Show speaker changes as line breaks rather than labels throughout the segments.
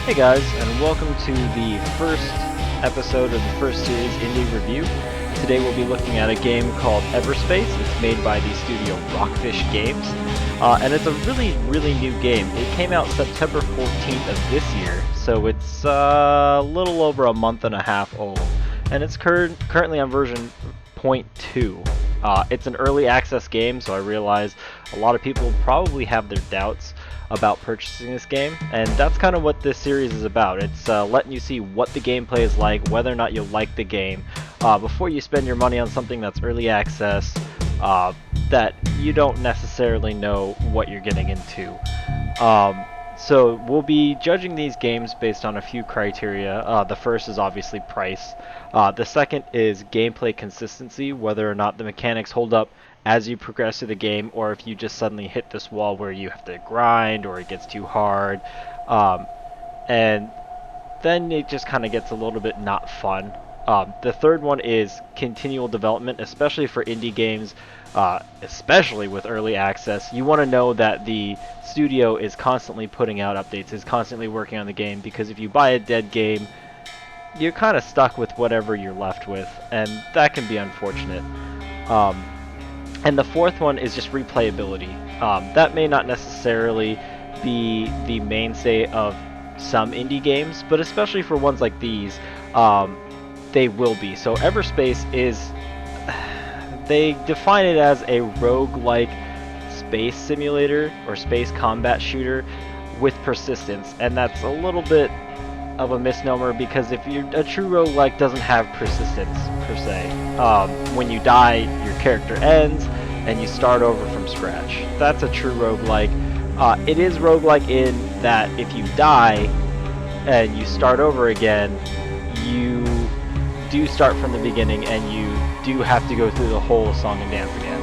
Hey guys, and welcome to the first episode of the first series Indie Review. Today we'll be looking at a game called Everspace. It's made by the studio Rockfish Games, and it's a really new game. It came out September 14th of this year, so it's a little over a month and a half old, and it's currently on version 0.2. It's an early access game, so I realize a lot of people probably have their doubts about purchasing this game, and that's kind of what this series is about. It's letting you see what the gameplay is like, whether or not you'll like the game, before you spend your money on something that's early access, that you don't necessarily know what you're getting into. So we'll be judging these games based on a few criteria. The first is obviously price. The second is gameplay consistency, whether or not the mechanics hold up as you progress through the game, or if you just suddenly hit this wall where you have to grind or it gets too hard. And then it just kind of gets a little bit not fun. The third one is continual development, especially for indie games, especially with early access. You want to know that the studio is constantly putting out updates, is constantly working on the game, because if you buy a dead game, you're kind of stuck with whatever you're left with, and that can be unfortunate. And the fourth one is just replayability. That may not necessarily be the mainstay of some indie games, but especially for ones like these, they will be. So Everspace is, they define it as a roguelike space simulator or space combat shooter with persistence, and that's a little bit of a misnomer, because if you're a true roguelike doesn't have persistence per se. When you die, your character ends and you start over from scratch. That's a true roguelike. It is roguelike in that if you die and you start over again, you do start from the beginning and you do have to go through the whole song and dance again.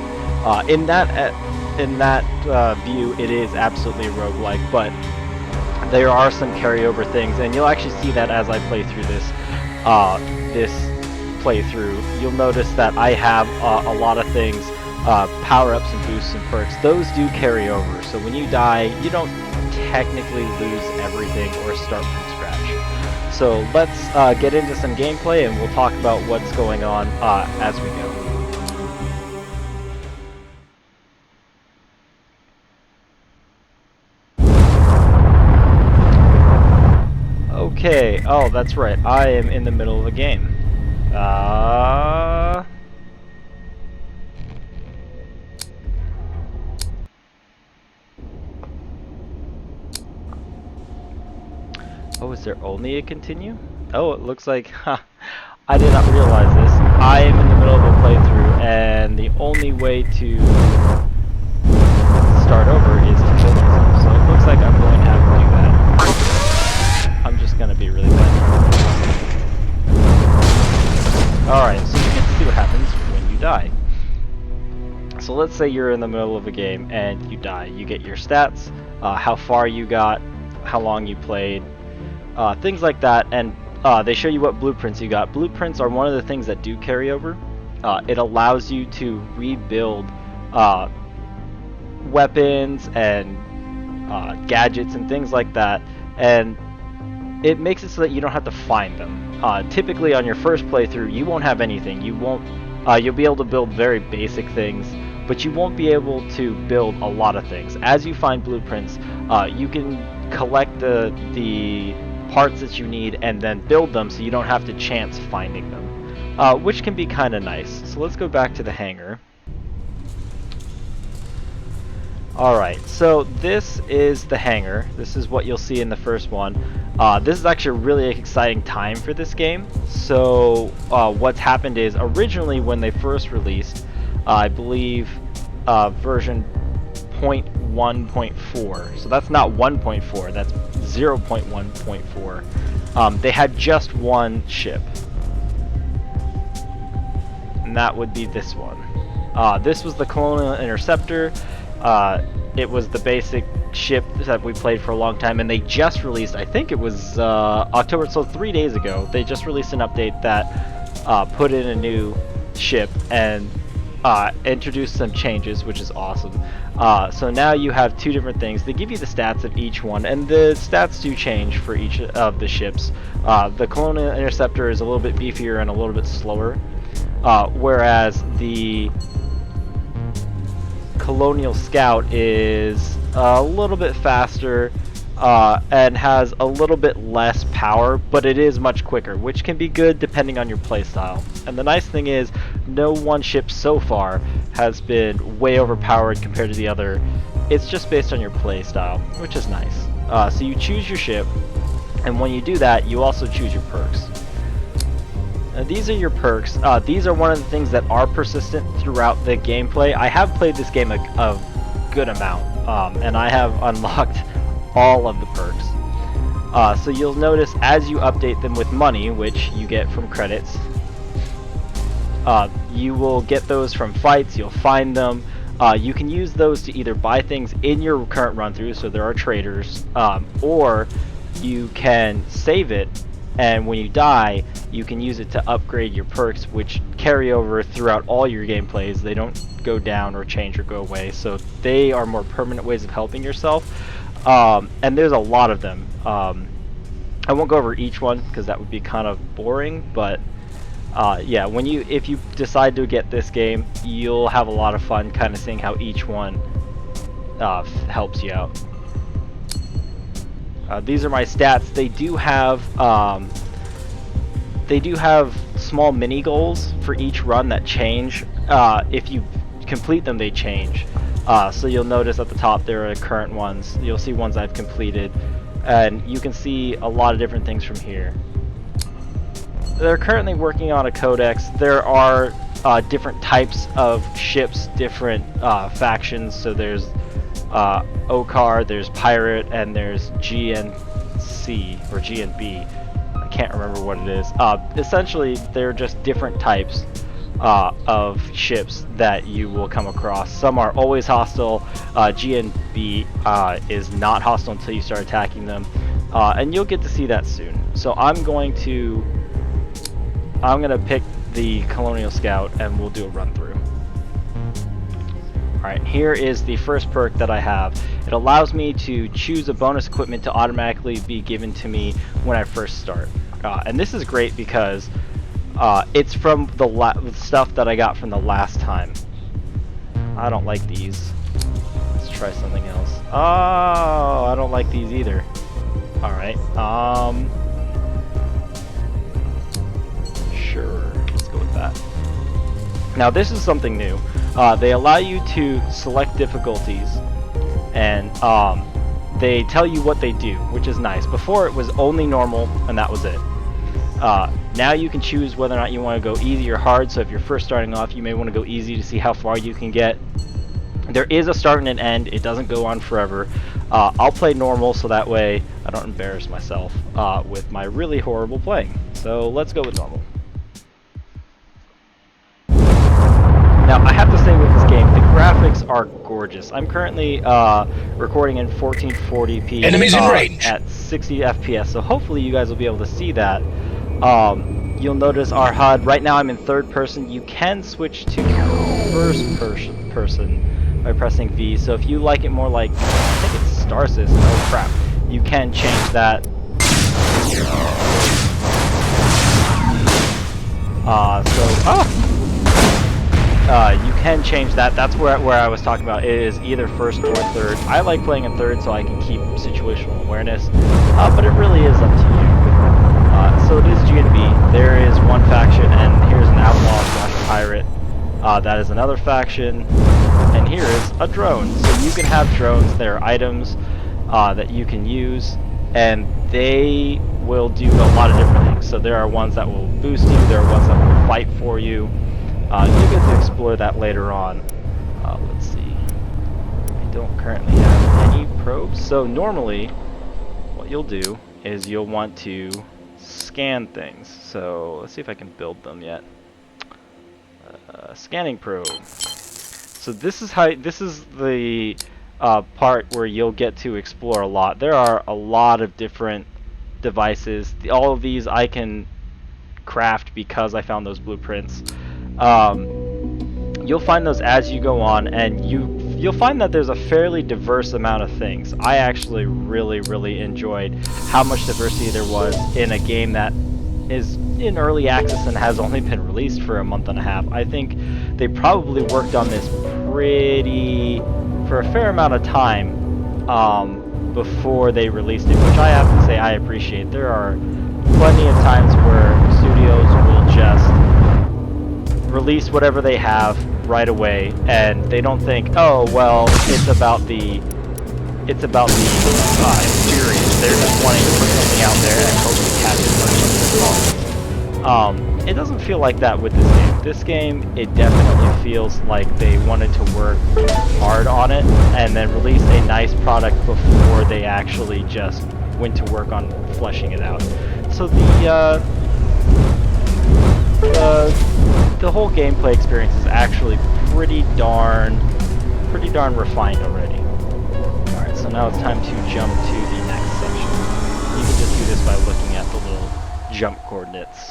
In that view, it is absolutely a roguelike, but there are some carryover things, and you'll actually see that as I play through this playthrough. You'll notice that I have a lot of things, power-ups and boosts and perks. Those do carry over, so when you die, you don't technically lose everything or start from scratch. So let's get into some gameplay, and we'll talk about what's going on as we go. Okay, oh, that's right, I am in the middle of a game. Oh, is there only a continue? Oh, it looks like, I did not realize this. I am in the middle of a playthrough, and the only way to start over is to kill myself, so it looks like I'm going to have to do that. I'm just going to be really bad. Alright, so you get to see what happens when you die. So let's say you're in the middle of a game and you die. You get your stats, how far you got, how long you played, things like that, and they show you what blueprints you got. Blueprints are one of the things that do carry over. It allows you to rebuild weapons and gadgets and things like that, and it makes it so that you don't have to find them. Typically on your first playthrough, you won't have anything. You'll be able to build very basic things, but you won't be able to build a lot of things. As you find blueprints, you can collect the parts that you need and then build them, so you don't have to chance finding them, which can be kind of nice. So let's go back to the hangar. Alright, so this is the hangar. This is what you'll see in the first one. This is actually a really exciting time for this game. So what's happened is, originally when they first released, I believe version 0.1.4, so that's not 1.4, that's 0.1.4, they had just one ship, and that would be this one. This was the Colonial Interceptor. It was the basic ship that we played for a long time, and they just released, I think it was October, so 3 days ago, they just released an update that put in a new ship and introduced some changes, which is awesome. So now you have two different things. They give you the stats of each one, and the stats do change for each of the ships. The Colonial Interceptor is a little bit beefier and a little bit slower, whereas the Colonial Scout is a little bit faster and has a little bit less power, but it is much quicker, which can be good depending on your playstyle. And the nice thing is, no one ship so far has been way overpowered compared to the other. It's just based on your playstyle, which is nice. So you choose your ship, and when you do that, you also choose your perks. These are your perks. These are one of the things that are persistent throughout the gameplay. I have played this game a good amount, and I have unlocked all of the perks. So you'll notice as you update them with money, which you get from credits, you will get those from fights, you'll find them. You can use those to either buy things in your current run-through, so there are traders, or you can save it, and when you die, you can use it to upgrade your perks, which carry over throughout all your gameplays. They don't go down or change or go away, so they are more permanent ways of helping yourself. And there's a lot of them. I won't go over each one because that would be kind of boring, but yeah, if you decide to get this game, you'll have a lot of fun kind of seeing how each one helps you out. These are my stats. They do have small mini goals for each run that change. If you complete them, they change. So you'll notice at the top there are current ones. You'll see ones I've completed, and you can see a lot of different things from here. They're currently working on a codex. There are different types of ships, different factions. So there's Okar, there's Pirate, and there's GNC or GNB. I can't remember what it is. Essentially, they're just different types of ships that you will come across. Some are always hostile. GNB is not hostile until you start attacking them, and you'll get to see that soon. So I'm gonna pick the Colonial Scout, and we'll do a run through. Alright, here is the first perk that I have. It allows me to choose a bonus equipment to automatically be given to me when I first start. And this is great because it's from the stuff that I got from the last time. I don't like these. Let's try something else. Oh, I don't like these either. Alright, sure, let's go with that. Now this is something new. They allow you to select difficulties, and they tell you what they do, which is nice. Before it was only normal, and that was it. Now you can choose whether or not you want to go easy or hard, so if you're first starting off, you may want to go easy to see how far you can get. There is a start and an end. It doesn't go on forever. I'll play normal, so that way I don't embarrass myself with my really horrible playing. So let's go with normal. Now, I have to say with this game, the graphics are gorgeous. I'm currently recording in 1440p
Enemies in range
at 60 FPS, so hopefully you guys will be able to see that. You'll notice our HUD. Right now I'm in third person. You can switch to first person by pressing V, so if you like it more like, I think it's Star System, oh crap, you can change that. You can change that. That's where I was talking about. It is either first or third. I like playing in third so I can keep situational awareness, but it really is up to you. So it is GNB. There is one faction, and here's an outlaw / pirate. That is another faction, and here is a drone. So you can have drones. There are items that you can use, and they will do a lot of different things. So there are ones that will boost you. There are ones that will fight for you. You get to explore that later on. Let's see. I don't currently have any probes. So normally, what you'll do is you'll want to scan things. So let's see if I can build them yet. Scanning probe. So this is the part where you'll get to explore a lot. There are a lot of different devices. All of these I can craft because I found those blueprints. You'll find those as you go on, and you you'll find that there's a fairly diverse amount of things. I actually really enjoyed how much diversity there was in a game that is in early access and has only been released for a month and a half. I think they probably worked on this for a fair amount of time before they released it, which I have to say I appreciate. There are plenty of times where studios will just release whatever they have right away, and they don't think, oh well, it's about the experience. They're just wanting to put something out there and hope to catch as much as possible. It doesn't feel like that with this game. This game, it definitely feels like they wanted to work hard on it and then release a nice product before they actually just went to work on fleshing it out. So the whole gameplay experience is actually pretty darn refined already. Alright, so now it's time to jump to the next section. You can just do this by looking at the little jump coordinates.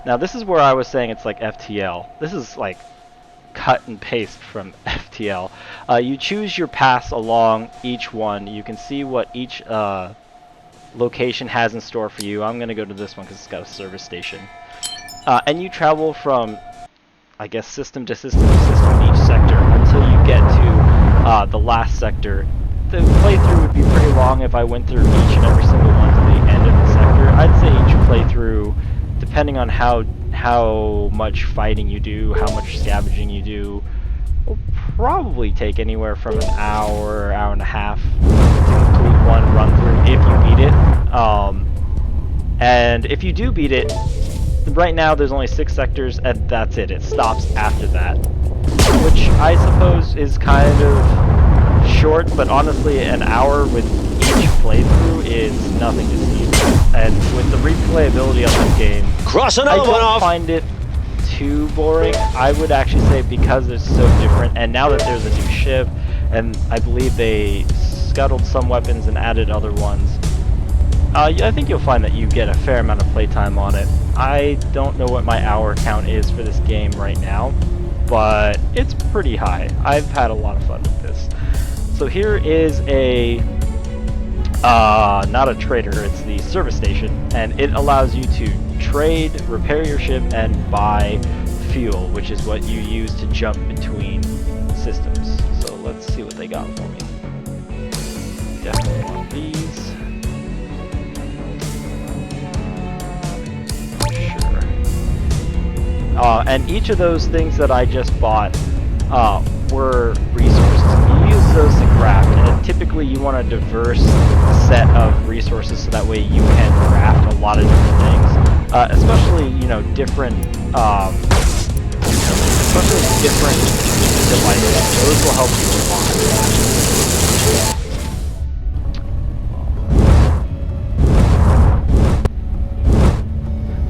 Now this is where I was saying it's like FTL. This is like cut and paste from FTL. You choose your paths along each one. You can see what each location has in store for you. I'm going to go to this one because it's got a service station. And you travel from, I guess, system to system to system in each sector until you get to the last sector. The playthrough would be pretty long if I went through each and every single one to the end of the sector. I'd say each playthrough, depending on how much fighting you do, how much scavenging you do, will probably take anywhere from an hour and a half to complete one run through if you beat it. And if you do beat it, right now there's only 6 sectors and that's it. It stops after that, which I suppose is kind of short, but honestly an hour with each playthrough is nothing to sneeze at. And with the replayability of this game, I don't find it too boring. I would actually say because it's so different, and now that there's a new ship, and I believe they scuttled some weapons and added other ones, I think you'll find that you get a fair amount of playtime on it. I don't know what my hour count is for this game right now, but it's pretty high. I've had a lot of fun with this. So here is a not a trader, it's the service station, and it allows you to trade, repair your ship, and buy fuel, which is what you use to jump between systems. So let's see what they got for me. Definitely want these. Sure. And each of those things that I just bought were resources. You use those to craft, and typically you want a diverse set of resources so that way you can craft a lot of different things, especially different devices. Those will help you a lot.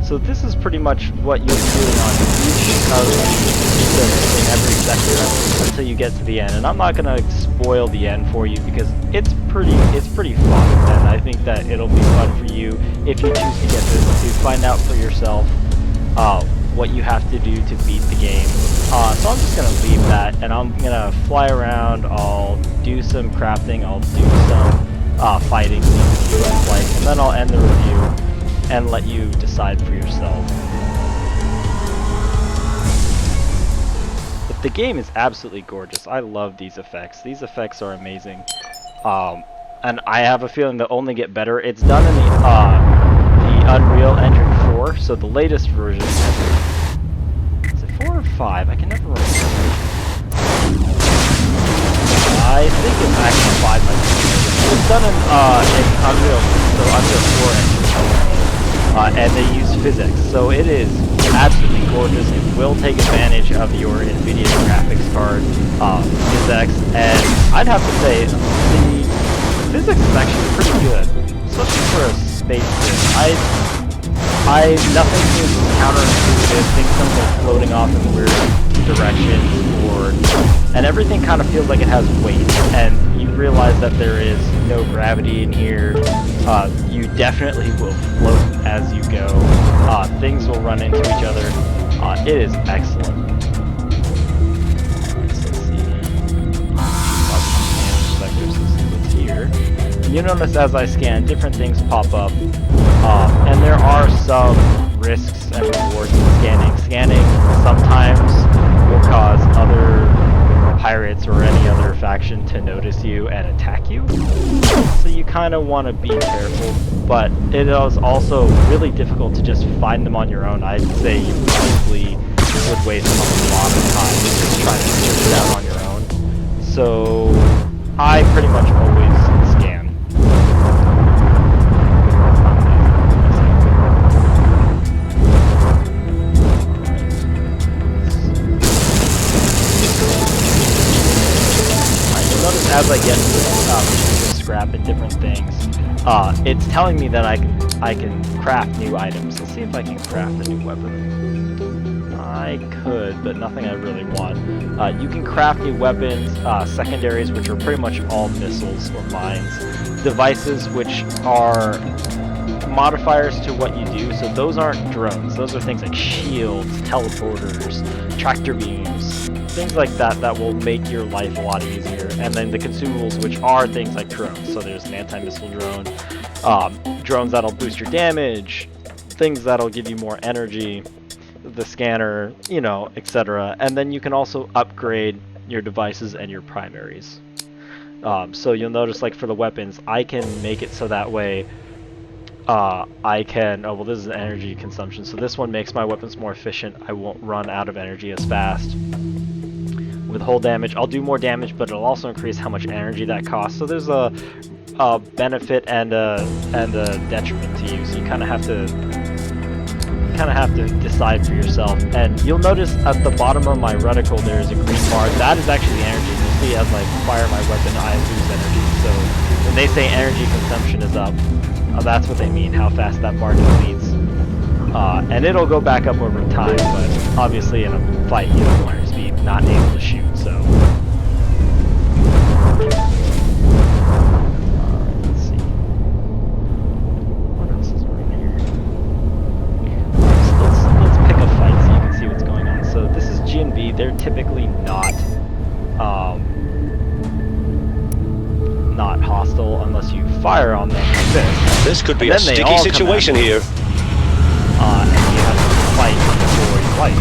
So this is pretty much what you'll be doing on each of the systems in every sector until you get to the end. And I'm not going to spoil the end for you because it's pretty fun, and I think that it'll be fun for you if you choose to get this to find out for yourself what you have to do to beat the game. So I'm just going to leave that, and I'm going to fly around. I'll do some crafting, I'll do some fighting, see what it's like, and then I'll end the review and let you decide for yourself. But the game is absolutely gorgeous. I love these effects. These effects are amazing. And I have a feeling they'll only get better. It's done in the Unreal Engine 4, so the latest version. Is it 4 or 5? I can never remember. I think it's actually 5. It's done in Unreal 4 Engine. And they use physics, so it is absolutely gorgeous. It will take advantage of your NVIDIA graphics card physics, and I'd have to say the physics is actually pretty good, especially for a space sim. Nothing seems counterintuitive. Things don't go floating off in weird directions, and everything kind of feels like it has weight, and you realize that there is no gravity in here. You definitely will float as you go. Things will run into each other. It is excellent. Let's see. you notice as I scan, different things pop up, and there are some risks and rewards in scanning. Scanning sometimes will cause other pirates or any other faction to notice you and attack you, so you kind of want to be careful, but it is also really difficult to just find them on your own. I'd say you probably would waste a lot of time just trying to search it out on your own, so I pretty much always scan. As I get scrap and different things, it's telling me that I can craft new items. Let's see if I can craft a new weapon. I could, but nothing I really want. You can craft new weapons, secondaries, which are pretty much all missiles or mines, devices, which are modifiers to what you do. So those aren't drones. Those are things like shields, teleporters, tractor beams, things like that that will make your life a lot easier. And then the consumables, which are things like drones. So there's an anti-missile drone, drones that'll boost your damage, things that'll give you more energy, the scanner, you know, etc. And then you can also upgrade your devices and your primaries. So you'll notice, like for the weapons, I can make it so that way I can, oh well, this is energy consumption, so this one makes my weapons more efficient. I won't run out of energy as fast. With hull damage, I'll do more damage, but it'll also increase how much energy that costs. So there's a benefit and a detriment to you. So you kind of have to decide for yourself. And you'll notice at the bottom of my reticle there is a green bar. That is actually energy. You'll see as I fire my weapon, I lose energy. So when they say energy consumption is up, that's what they mean. How fast that bar depletes. And it'll go back up over time, but obviously in a fight you don't want to be not able to shoot, so. Let's see. What else is right here? Alright, so let's pick a fight so you can see what's going on. So this is G&B. They're typically not hostile unless you fire on them like this.
This could be a sticky situation here.
And you have to fight for your life.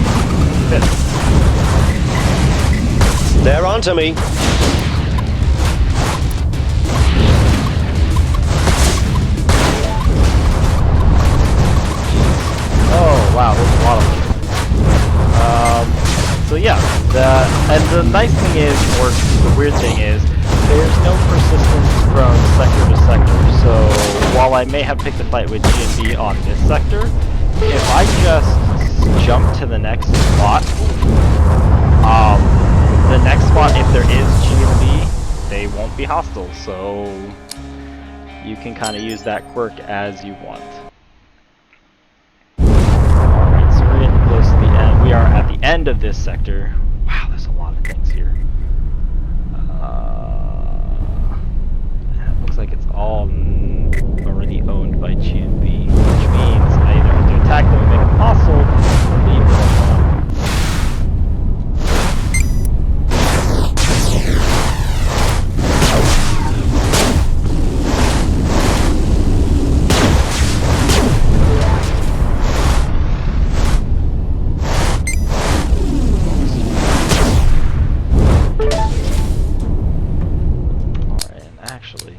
This.
They're onto me.
Oh wow, there's a lot of them. So yeah, and the nice thing is, or the weird thing is, there's no persistence from sector to sector. So while I may have picked a fight with G&B on this sector, if I just jump to the next spot, the next spot, if there is G&B, they won't be hostile, so you can kind of use that quirk as you want. Alright, so we're getting close to the end. We are at the end of this sector. Wow, there's a lot of things here. It looks like it's all already owned by G&B, which means I either have to attack them and make them hostile, or leave them alone. Alright, and actually,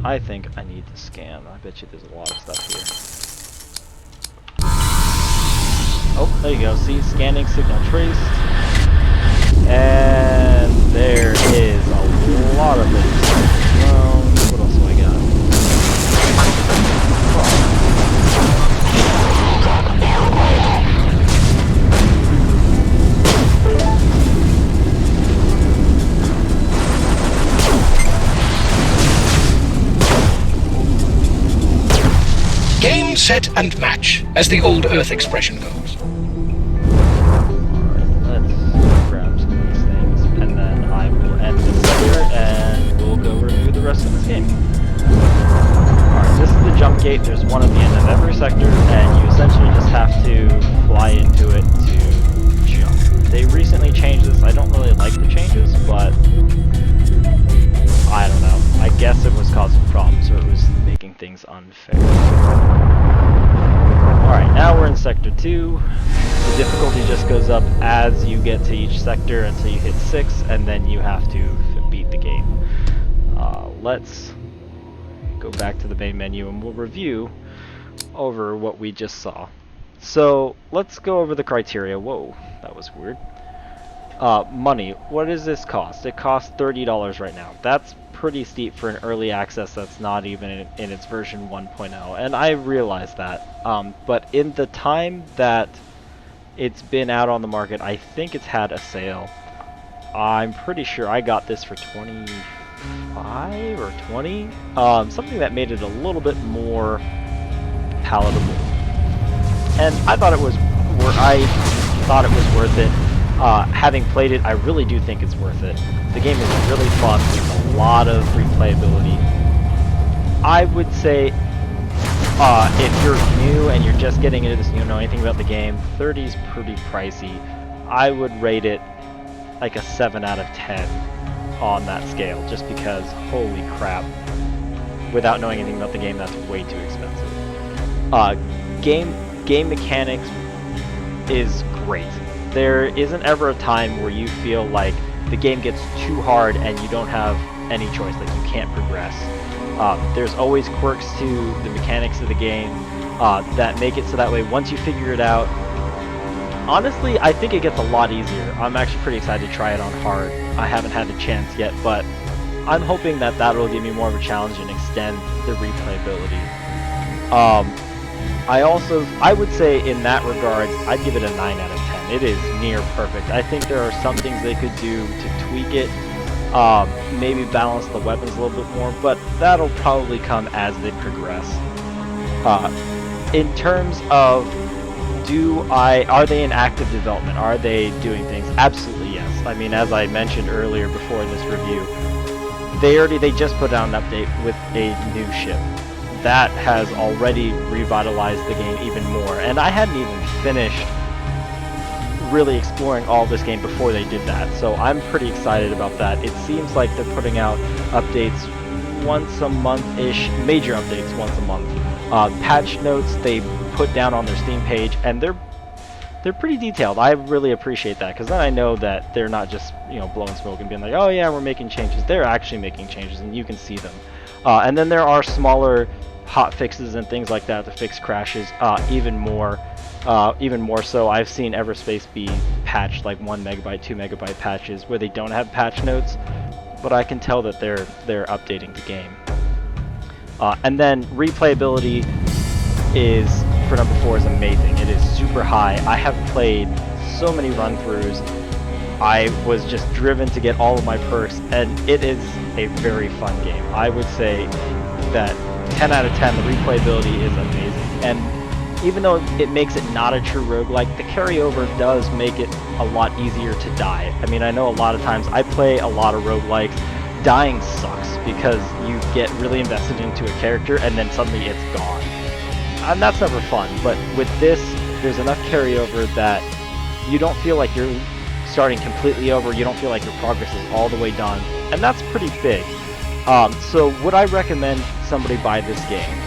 I think I need to scan. I bet you there's a lot of stuff here. Oh, there you go. See, scanning signal traced. And there is a lot of things. Well, what else do I got?
Game, set, and match, as the old Earth expression goes.
Alright, let's grab some of these things, and then I will end this sector, and we'll go review the rest of this game. Alright, this is the jump gate. There's one at the end of every sector, and you essentially just have to fly into it to jump. They recently changed this. I don't really like the changes, but I don't know. I guess it was causing problems, or it was making things unfair. Alright, now we're in Sector 2. The difficulty just goes up as you get to each sector until you hit 6, and then you have to beat the game. Let's go back to the main menu and we'll review over what we just saw. So, let's go over the criteria. Whoa, that was weird. Money. What does this cost? It costs $30 right now. That's pretty steep for an early access that's not even in its version 1.0, and I realize that. But in the time that it's been out on the market, I think it's had a sale. I'm pretty sure I got this for 25 or 20. Something that made it a little bit more palatable. And I thought it was worth it. Having played it, I really do think it's worth it. The game is really fun. There's a lot of replayability. I would say if you're new and you're just getting into this, you don't know anything about the game, 30 is pretty pricey. I would rate it like a 7 out of 10 on that scale, just because, holy crap, without knowing anything about the game, that's way too expensive. Game mechanics is great. There isn't ever a time where you feel like the game gets too hard and you don't have any choice, like you can't progress. There's always quirks to the mechanics of the game that make it so that way once you figure it out, honestly, I think it gets a lot easier. I'm actually pretty excited to try it on hard. I haven't had the chance yet, but I'm hoping that that'll give me more of a challenge and extend the replayability. I would say in that regard, I'd give it a 9 out of 10. It is near perfect. I think there are some things they could do to tweak it, maybe balance the weapons a little bit more, but that'll probably come as they progress. In terms of are they in active development? Are they doing things? Absolutely yes. I mean, as I mentioned earlier before in this review, they just put out an update with a new ship. That has already revitalized the game even more, and I hadn't even finished really exploring all this game before they did that, so I'm pretty excited about that. It seems like they're putting out updates once a month-ish, major updates once a month. Patch notes they put down on their Steam page, and they're pretty detailed. I really appreciate that, because then I know that they're not just blowing smoke and being like, oh yeah, we're making changes. They're actually making changes, and you can see them. And then there are smaller hot fixes and things like that to fix crashes even more so. I've seen Everspace be patched like 1 megabyte, 2 megabyte patches where they don't have patch notes, but I can tell that they're updating the game. And then replayability is, for number 4, is amazing. It is super high. I have played so many run-throughs. I was just driven to get all of my perks, and it is a very fun game. I would say that 10 out of 10, the replayability is amazing. And even though it makes it not a true roguelike, the carryover does make it a lot easier to die. I mean, I know a lot of times I play a lot of roguelikes. Dying sucks because you get really invested into a character and then suddenly it's gone. And that's never fun, but with this, there's enough carryover that you don't feel like you're starting completely over, you don't feel like your progress is all the way done, and that's pretty big. So would I recommend somebody buy this game?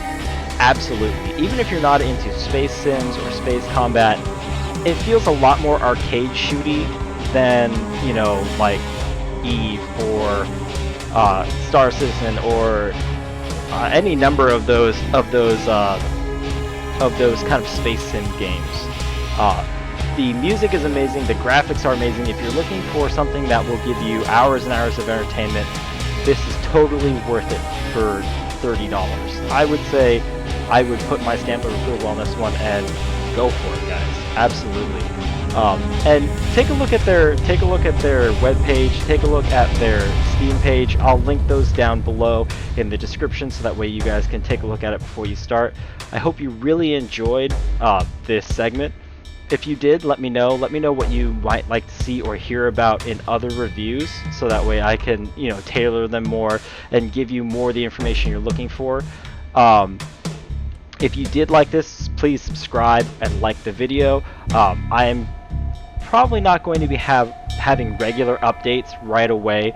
Absolutely. Even if you're not into space sims or space combat, it feels a lot more arcade shooty than, like Eve or Star Citizen or any number of those kind of space sim games. The music is amazing, the graphics are amazing. If you're looking for something that will give you hours and hours of entertainment, this is totally worth it for $30. I would say I would put my stamp of approval on this one and go for it, guys. Absolutely. And take a look at their webpage, take a look at their Steam page. I'll link those down below in the description so that way you guys can take a look at it before you start. I hope you really enjoyed this segment. If you did, let me know. Let me know what you might like to see or hear about in other reviews, so that way I can, tailor them more and give you more of the information you're looking for. If you did like this, please subscribe and like the video. I am probably not going to be having regular updates right away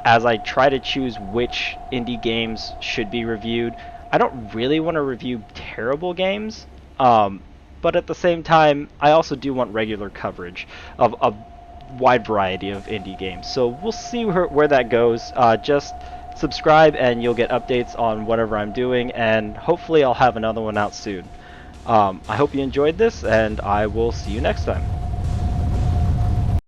as I try to choose which indie games should be reviewed. I don't really want to review terrible games, but at the same time, I also do want regular coverage of a wide variety of indie games. So we'll see where that goes. Just subscribe and you'll get updates on whatever I'm doing, and hopefully I'll have another one out soon. I hope you enjoyed this, and I will see you next time.